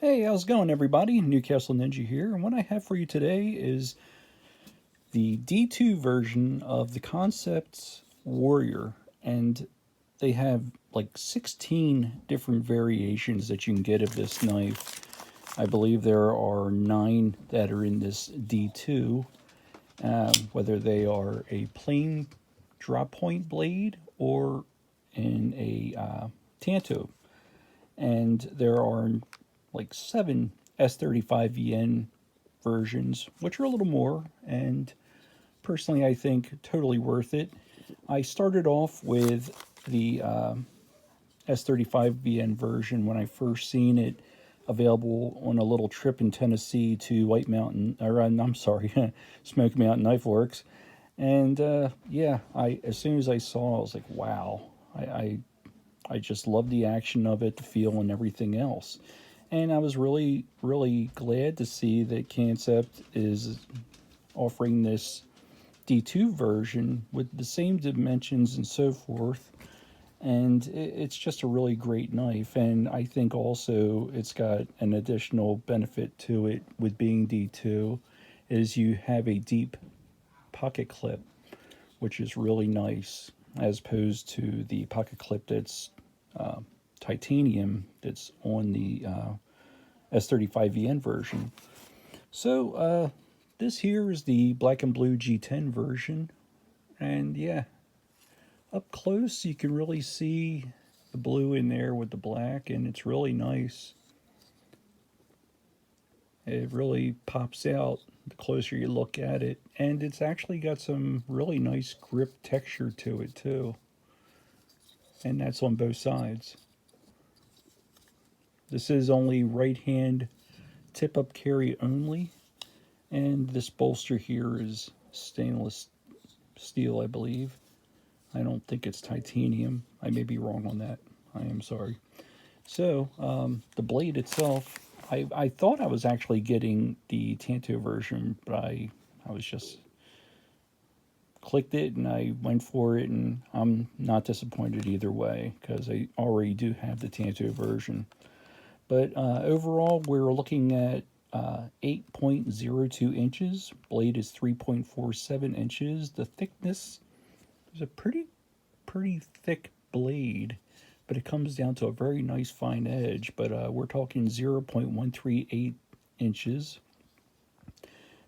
Hey, how's it going, everybody? Newcastle Ninja here, and what I have for you today is the D2 version of the Kansept Warrior, and they have like 16 different variations that you can get of this knife. I believe there are 9 that are in this D2, whether they are a plain drop point blade or in a tanto. And there are like 7 S35VN versions, which are a little more, and personally I think totally worth it. I started off with the S35VN version when I first seen it available on a little trip in Tennessee to White Mountain, or I'm sorry, Smoky Mountain Knife Works. And yeah, I as soon as I saw it, I was like, wow. I just love the action of it, the feel, and everything else. And I was really, really glad to see that Kansept is offering this D2 version with the same dimensions and so forth. And it's just a really great knife. And I think also it's got an additional benefit to it with being D2 is you have a deep pocket clip, which is really nice as opposed to the pocket clip that's titanium that's on the S35VN version. So this here is the Black and Blue G10 version, and yeah, up close you can really see the blue in there with the black, and it's really nice. It really pops out the closer you look at it, and it's actually got some really nice grip texture to it too, and that's on both sides. This is only right hand tip up carry only, and this bolster here is stainless steel, I believe. I don't think it's titanium. I may be wrong on that. I am sorry. So, the blade itself, I thought I was actually getting the Tanto version, but I was just clicked it and I went for it, and I'm not disappointed either way because I already do have the Tanto version. But overall, we're looking at 8.02 inches. Blade is 3.47 inches. The thickness is a pretty thick blade, but it comes down to a very nice fine edge. But we're talking 0.138 inches.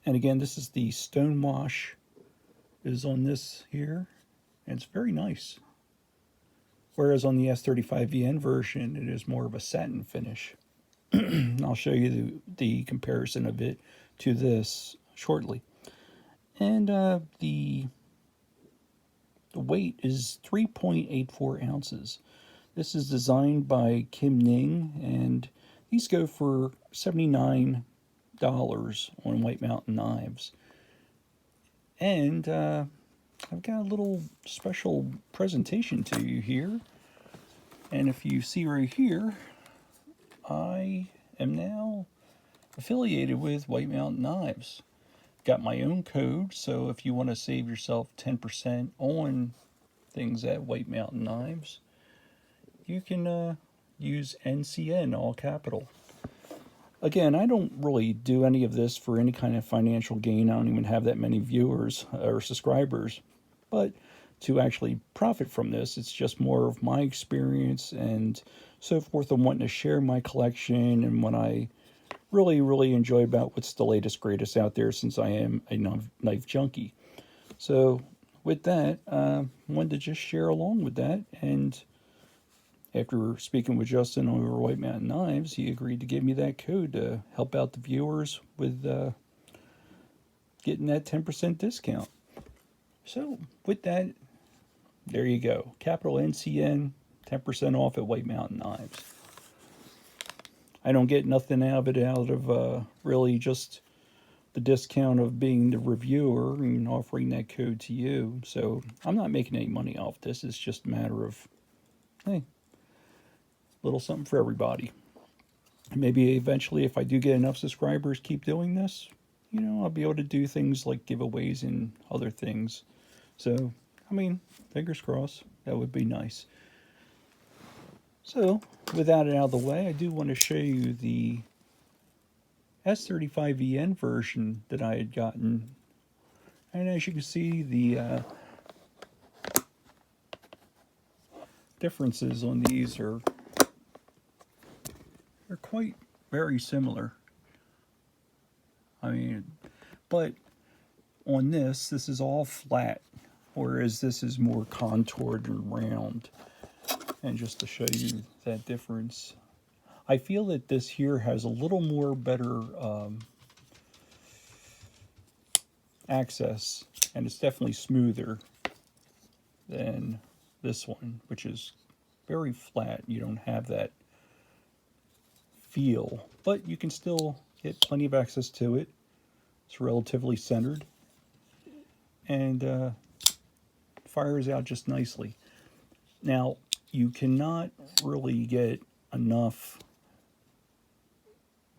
And again, this is the Stonewash is on this here, and it's very nice. Whereas on the S35VN version, it is more of a satin finish. I'll show you the comparison of it to this shortly. And the weight is 3.84 ounces. This is designed by Kim Ning, and these go for $79 on White Mountain Knives. And I've got a little special presentation to you here. And if you see right here, I am now affiliated with White Mountain Knives. Got my own code, so if you want to save yourself 10% on things at White Mountain Knives, you can use NCN, all capital. Again, I don't really do any of this for any kind of financial gain. I don't even have that many viewers or subscribers. But to actually profit from this, it's just more of my experience and so forth. I'm wanting to share my collection and what I really, really enjoy about what's the latest, greatest out there, since I am a knife junkie. So with that, I wanted to just share along with that. And after speaking with Justin over White Mountain Knives, he agreed to give me that code to help out the viewers with getting that 10% discount. So with that, there you go. Capital NCN, 10% off at White Mountain Knives. I don't get nothing out of really just the discount of being the reviewer and offering that code to you. So I'm not making any money off this. It's just a matter of, hey, little something for everybody. Maybe eventually, if I do get enough subscribers, keep doing this, I'll be able to do things like giveaways and other things. So, I mean, fingers crossed. That would be nice. So, with that out of the way, I do want to show you the S35VN version that I had gotten. And as you can see, the differences on these are quite very similar. I mean, but on this is all flat, whereas this is more contoured and round. And just to show you that difference, I feel that this here has a little more better access, and it's definitely smoother than this one, which is very flat. You don't have that feel, but you can still get plenty of access to it. It's relatively centered and fires out just nicely. Now, you cannot really get enough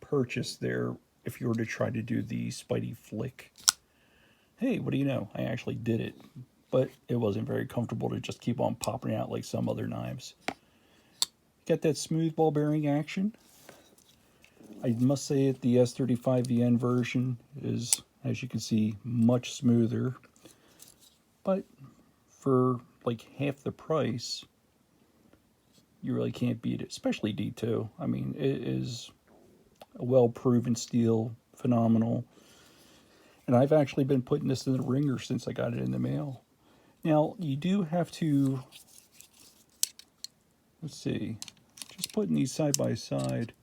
purchase there if you were to try to do the Spidey flick. Hey, what do you know? I actually did it, but it wasn't very comfortable to just keep on popping out like some other knives. Got that smooth ball bearing action. I must say that the S35VN version is, as you can see, much smoother. But for like half the price, you really can't beat it, especially D2. I mean, it is a well-proven steel, phenomenal. And I've actually been putting this in the ringer since I got it in the mail. Now, you do have to, let's see, just putting these side by side,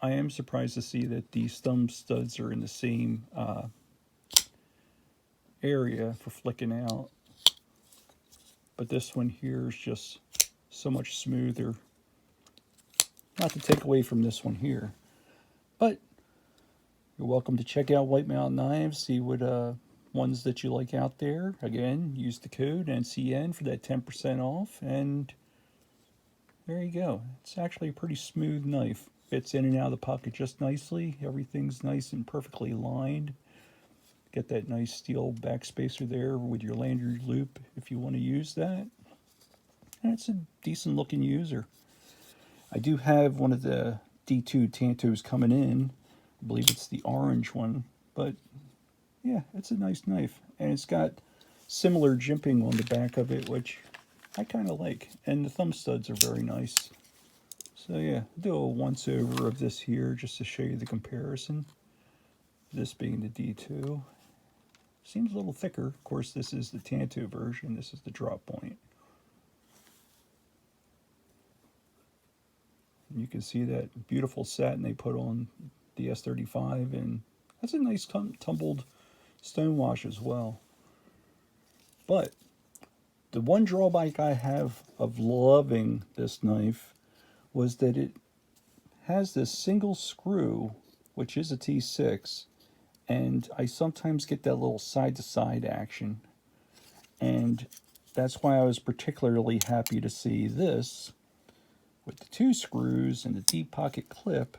I am surprised to see that these thumb studs are in the same area for flicking out. But this one here is just so much smoother. Not to take away from this one here, but you're welcome to check out White Mountain Knives, see what ones that you like out there. Again, use the code NCN for that 10% off, and there you go. It's actually a pretty smooth knife. Fits in and out of the pocket just nicely. Everything's nice and perfectly lined. Get that nice steel backspacer there with your lanyard loop if you want to use that. And it's a decent looking user. I do have one of the D2 Tantos coming in. I believe it's the orange one, but yeah, it's a nice knife. And it's got similar jimping on the back of it, which I kind of like. And the thumb studs are very nice. So yeah, I'll do a once over of this here just to show you the comparison. This being the D2. Seems a little thicker. Of course, this is the Tanto version. This is the drop point. And you can see that beautiful satin they put on the S35, and that's a nice tumbled stonewash as well. But the one drawback I have of loving this knife was that it has this single screw, which is a T6, and I sometimes get that little side-to-side action. And that's why I was particularly happy to see this with the 2 screws and the deep pocket clip.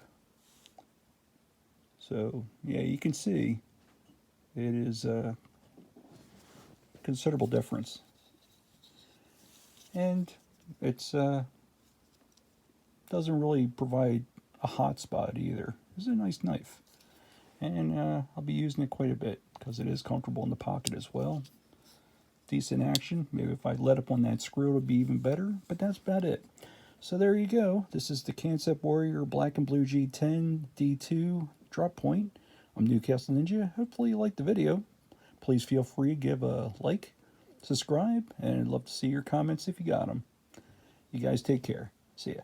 So yeah, you can see it is a considerable difference. And it's doesn't really provide a hot spot either. It's a nice knife. And I'll be using it quite a bit because it is comfortable in the pocket as well. Decent action. Maybe if I let up on that screw, it would be even better. But that's about it. So there you go. This is the Kansept Warrior Black and Blue G10 D2 drop point. I'm Newcastle Ninja. Hopefully you liked the video. Please feel free to give a like, subscribe, and I'd love to see your comments if you got them. You guys take care. See ya.